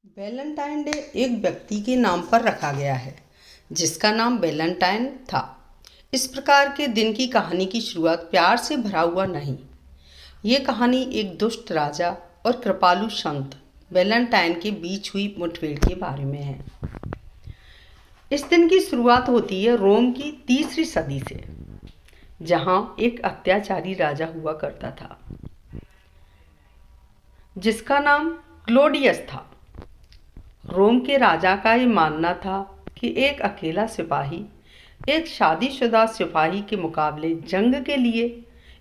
Valentine day एक व्यक्ति के नाम पर रखा गया है जिसका नाम वैलेंटाइन था। इस प्रकार के दिन की कहानी की शुरुआत प्यार से भरा हुआ नहीं। ये कहानी एक दुष्ट राजा और कृपालु संत वैलेंटाइन के बीच हुई मुठभेड़ के बारे में है। इस दिन की शुरुआत होती है रोम की 3री सदी से, जहाँ एक अत्याचारी राजा हुआ करता था जिसका नाम क्लोडियस था। रोम के राजा का ये मानना था कि एक अकेला सिपाही एक शादीशुदा सिपाही के मुकाबले जंग के लिए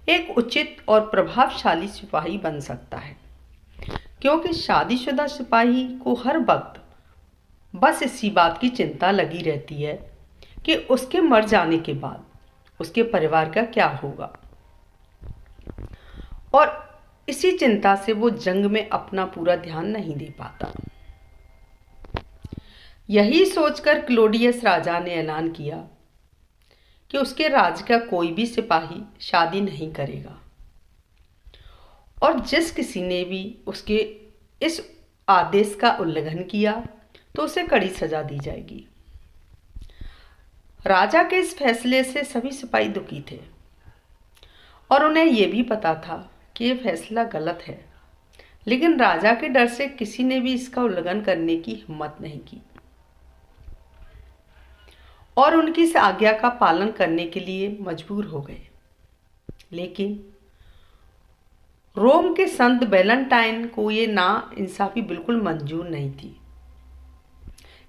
एक उचित और प्रभावशाली सिपाही बन सकता है, क्योंकि शादीशुदा सिपाही को हर वक्त बस इसी बात की चिंता लगी रहती है कि उसके मर जाने के बाद उसके परिवार का क्या होगा, और इसी चिंता से वो जंग में अपना पूरा ध्यान नहीं दे पाता। यही सोचकर क्लोडियस राजा ने ऐलान किया कि उसके राज्य का कोई भी सिपाही शादी नहीं करेगा, और जिस किसी ने भी उसके इस आदेश का उल्लंघन किया तो उसे कड़ी सजा दी जाएगी। राजा के इस फैसले से सभी सिपाही दुखी थे और उन्हें यह भी पता था कि यह फैसला गलत है, लेकिन राजा के डर से किसी ने भी इसका उल्लंघन करने की हिम्मत नहीं की और उनकी इस आज्ञा का पालन करने के लिए मजबूर हो गए। लेकिन रोम के संत वैलेंटाइन को ये नाइंसाफी बिल्कुल मंजूर नहीं थी,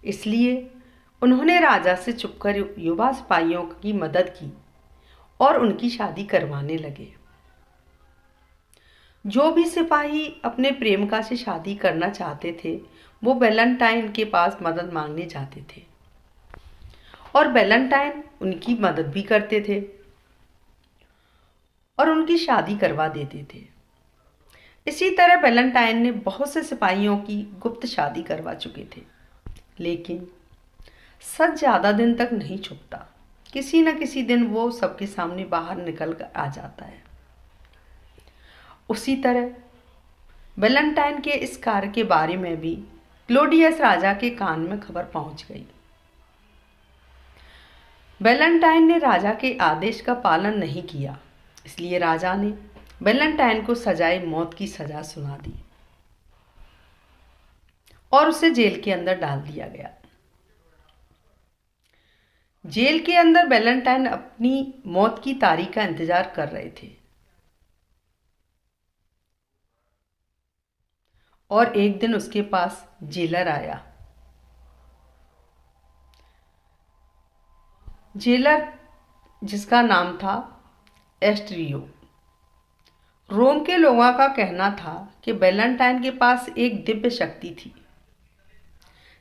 इसलिए उन्होंने राजा से छुपकर युवा सिपाहियों की मदद की और उनकी शादी करवाने लगे। जो भी सिपाही अपने प्रेमिका से शादी करना चाहते थे वो वैलेंटाइन के पास मदद मांगने जाते थे और वैलेंटाइन उनकी मदद भी करते थे और उनकी शादी करवा देते थे। इसी तरह वैलेंटाइन ने बहुत से सिपाहियों की गुप्त शादी करवा चुके थे, लेकिन सच ज़्यादा दिन तक नहीं छुपता। किसी न किसी दिन वो सबके सामने बाहर निकल कर आ जाता है। उसी तरह वैलेंटाइन के इस कार्य के बारे में भी क्लोडियस राजा के कान में खबर पहुंच गई। वैलेंटाइन ने राजा के आदेश का पालन नहीं किया, इसलिए राजा ने वैलेंटाइन को सजाए मौत की सजा सुना दी और उसे जेल के अंदर डाल दिया गया। जेल के अंदर वैलेंटाइन अपनी मौत की तारीख का इंतजार कर रहे थे और एक दिन उसके पास जेलर आया। जेलर जिसका नाम था एस्ट्रियो। रोम के लोगों का कहना था कि वैलेंटाइन के पास एक दिव्य शक्ति थी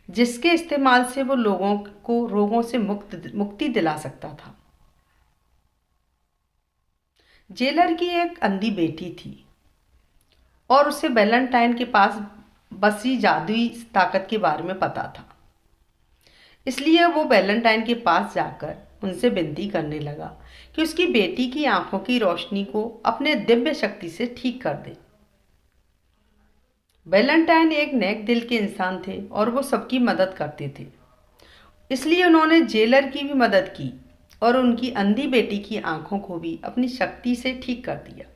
जिसके इस्तेमाल से वो लोगों को रोगों से मुक्ति दिला सकता था। जेलर की एक अंधी बेटी थी और उसे वैलेंटाइन के पास बसी जादुई ताकत के बारे में पता था, इसलिए वो वैलेंटाइन के पास जाकर उनसे विनती करने लगा कि उसकी बेटी की आंखों की रोशनी को अपने दिव्य शक्ति से ठीक कर दे। वैलेंटाइन एक नेक दिल के इंसान थे और वो सबकी मदद करते थे, इसलिए उन्होंने जेलर की भी मदद की और उनकी अंधी बेटी की आंखों को भी अपनी शक्ति से ठीक कर दिया।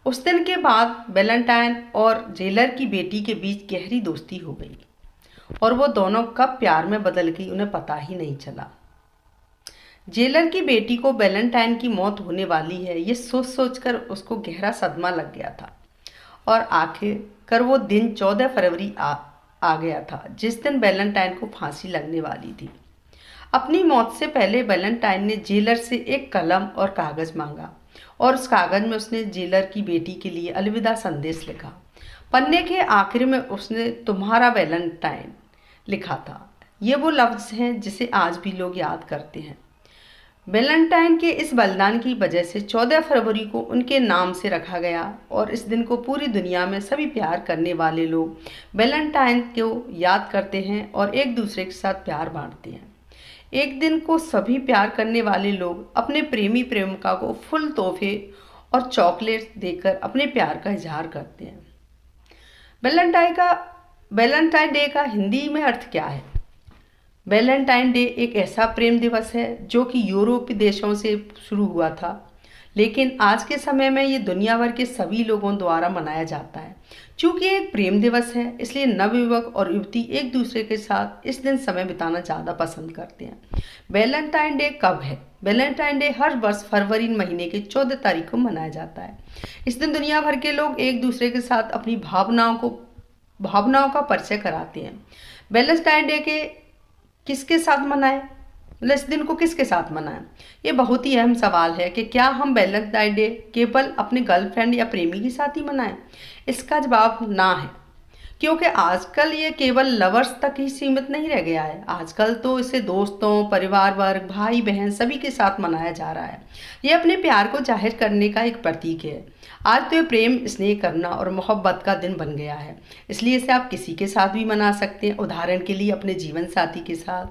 उस दिन के बाद वैलेंटाइन और जेलर की बेटी के बीच गहरी दोस्ती हो गई और वो दोनों कब प्यार में बदल गई उन्हें पता ही नहीं चला। जेलर की बेटी को वैलेंटाइन की मौत होने वाली है ये सोच सोचकर उसको गहरा सदमा लग गया था और आखिरकार वो दिन 14 फरवरी आ गया था जिस दिन वैलेंटाइन को फांसी लगने वाली थी। अपनी मौत से पहले वैलेंटाइन ने जेलर से एक कलम और कागज़ मांगा और उस कागज़ में उसने जेलर की बेटी के लिए अलविदा संदेश लिखा। पन्ने के आखिर में उसने तुम्हारा वैलेंटाइन लिखा था। ये वो लफ्ज़ हैं जिसे आज भी लोग याद करते हैं। वैलेंटाइन के इस बलिदान की वजह से 14 फरवरी को उनके नाम से रखा गया और इस दिन को पूरी दुनिया में सभी प्यार करने वाले लोग वैलेंटाइन को याद करते हैं और एक दूसरे के साथ प्यार बांटते हैं। एक दिन को सभी प्यार करने वाले लोग अपने प्रेमी प्रेमिका को फुल तोहफे और चॉकलेट देकर अपने प्यार का इजहार करते हैं। वैलेंटाइन डे का हिंदी में अर्थ क्या है? वैलेंटाइन डे एक ऐसा प्रेम दिवस है जो कि यूरोपीय देशों से शुरू हुआ था, लेकिन आज के समय में ये दुनिया भर के सभी लोगों द्वारा मनाया जाता है। चूँकि एक प्रेम दिवस है, इसलिए नवयुवक और युवती एक दूसरे के साथ इस दिन समय बिताना ज़्यादा पसंद करते हैं। वैलेंटाइन डे कब है? वैलेंटाइन डे हर वर्ष फरवरी महीने की 14 तारीख को मनाया जाता है। इस दिन दुनिया भर के लोग एक दूसरे के साथ अपनी भावनाओं का परिचय कराते हैं। वैलेंटाइन डे के किसके साथ मनाएं? मतलब इस दिन को किसके साथ मनाएं? ये बहुत ही अहम सवाल है कि क्या हम वैलेंटाइन डे केवल अपने गर्लफ्रेंड या प्रेमी के साथ ही मनाएं? इसका जवाब ना है, क्योंकि आजकल ये केवल लवर्स तक ही सीमित नहीं रह गया है। आजकल तो इसे दोस्तों, परिवार वर्ग, भाई बहन सभी के साथ मनाया जा रहा है। ये अपने प्यार को जाहिर करने का एक प्रतीक है। आज तो ये प्रेम, स्नेह करना और मोहब्बत का दिन बन गया है, इसलिए इसे आप किसी के साथ भी मना सकते हैं। उदाहरण के लिए अपने जीवन साथी के साथ,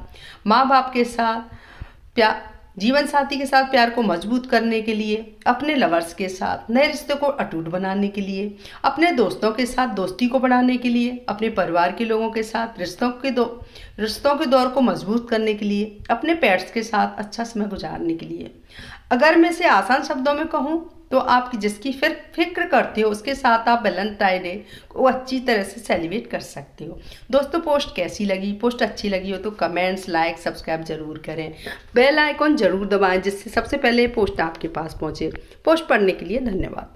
माँ बाप के साथ, जीवन साथी के साथ प्यार को मजबूत करने के लिए, अपने लवर्स के साथ नए रिश्ते को अटूट बनाने के लिए, अपने दोस्तों के साथ दोस्ती को बढ़ाने के लिए, अपने परिवार के लोगों के साथ रिश्तों के दौर को मजबूत करने के लिए, अपने पेट्स के साथ अच्छा समय गुजारने के लिए। अगर मैं इसे आसान शब्दों में कहूँ तो आप जिसकी फिक्र करते हो उसके साथ आप वैलेंटाइन डे को अच्छी तरह से सेलिब्रेट कर सकते हो। दोस्तों, पोस्ट कैसी लगी? पोस्ट अच्छी लगी हो तो कमेंट्स, लाइक, सब्सक्राइब जरूर करें। बेल आइकॉन जरूर दबाएं जिससे सबसे पहले पोस्ट आपके पास पहुंचे। पोस्ट पढ़ने के लिए धन्यवाद।